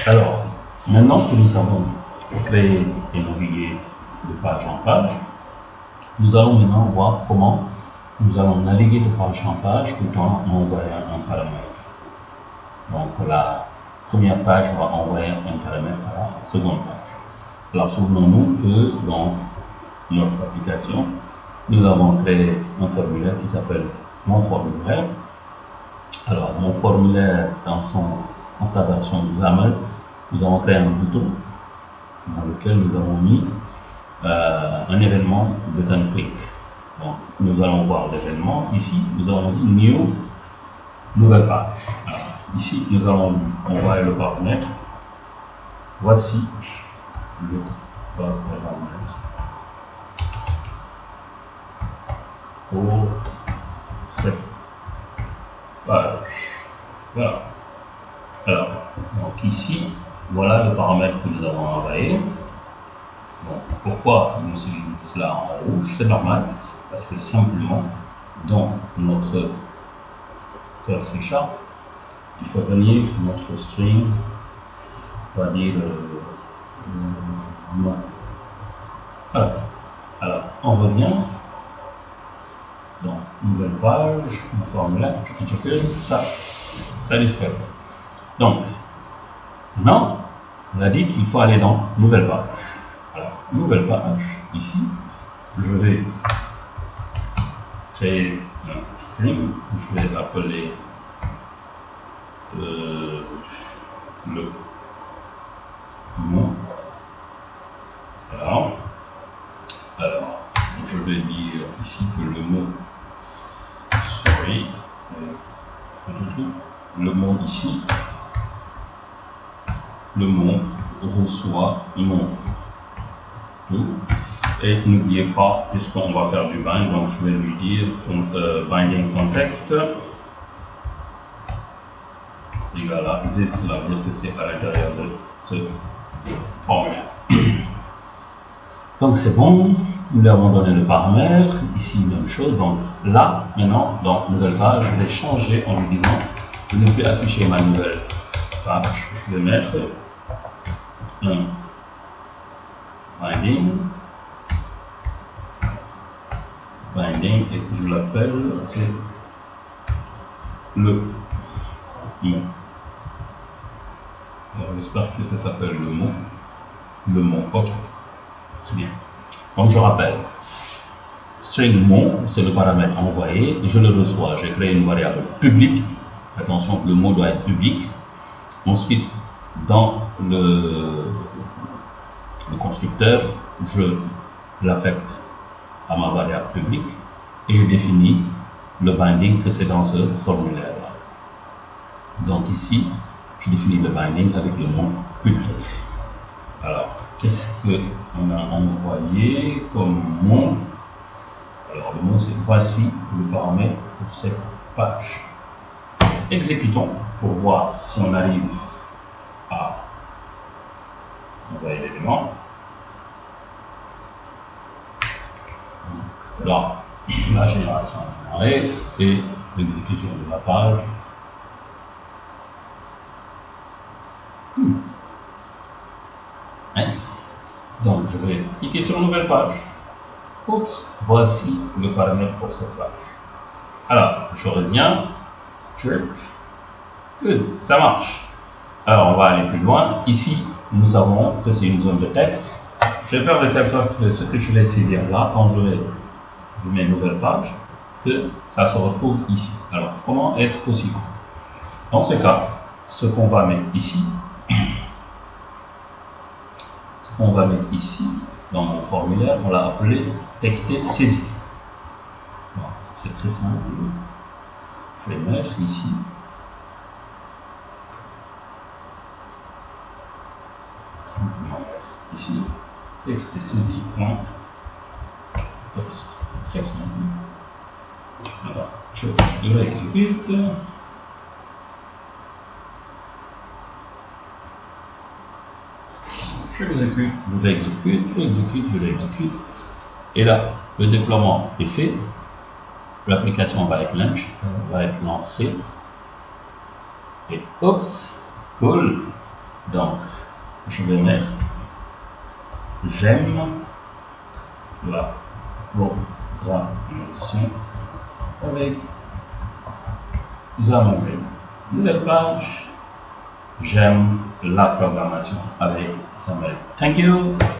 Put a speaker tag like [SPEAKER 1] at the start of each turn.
[SPEAKER 1] Alors, maintenant que nous avons créé et navigué de page en page, nous allons maintenant voir comment nous allons naviguer de page en page tout en envoyant un paramètre. Donc la première page va envoyer un paramètre à la seconde page. Alors souvenons-nous que dans notre application, nous avons créé un formulaire qui s'appelle mon formulaire. Alors mon formulaire dans sa version XAML, nous avons créé un bouton dans lequel nous avons mis un événement button click. Donc nous allons voir l'événement. Ici nous avons dit new nouvelle page. Alors, ici nous allons envoyer le paramètre. Voici le paramètre pour cette page. Voilà. Alors, donc ici, voilà le paramètre que nous avons envoyé. Bon, pourquoi nous soulignons cela en rouge? C'est normal, parce que simplement, dans notre cœur C#, il faut venir notre string, on va dire non. Voilà. Alors, on revient dans nouvelle page, un formulaire, ça disparaît. Donc, maintenant, on a dit qu'il faut aller dans nouvelle page. Alors, nouvelle page, ici, je vais créer un string, je vais appeler le mot. Alors, je vais dire ici que le mot, le mot ici, le mot reçoit mon tout. Et n'oubliez pas, puisqu'on va faire du bind, donc je vais lui dire binding context égal à this, cela veut dire que c'est à l'intérieur de ce formulaire. Donc c'est bon, nous lui avons donné le paramètre, ici même chose, donc là, maintenant, dans nouvelle page, je vais changer en lui disant, je ne vais plus afficher ma nouvelle page, je vais mettre un binding et je l'appelle, c'est le mot. Alors j'espère que ça s'appelle le mot, ok, c'est bien. Donc je rappelle, string mot, c'est le paramètre envoyé, je le reçois, j'ai créé une variable publique, attention, le mot doit être public. Ensuite, dans le constructeur, je l'affecte à ma variable publique et je définis le binding que c'est dans ce formulaire là. Donc ici, je définis le binding avec le mot public. Alors, qu'est-ce qu'on a envoyé comme mot? Alors, le mot c'est voici le paramètre pour cette page. Exécutons pour voir si on arrive à envoyer l'élément. Là, la génération a démarré et l'exécution de la page. Nice. Donc, je vais cliquer sur nouvelle page. Oups, voici le paramètre pour cette page. Alors, je reviens. Good, ça marche. Alors, on va aller plus loin. Ici, nous savons que c'est une zone de texte. Je vais faire de telle sorte que ce que je vais saisir là, quand je mets nouvelle page, que ça se retrouve ici. Alors, comment est-ce possible? Dans ce cas, ce qu'on va mettre ici, dans mon formulaire, on l'a appelé texter saisie. Bon, c'est très simple. Je vais mettre ici simplement ici texte saisie point texte. Très simple. Alors, je réexécute. J'exécute, je réexécute. Et là, le déploiement est fait. L'application va être lancée. Et oups, Cool. Donc, je vais mettre j'aime la programmation avec Xamarin. Nouvelle page. J'aime la programmation avec Xamarin. Thank you.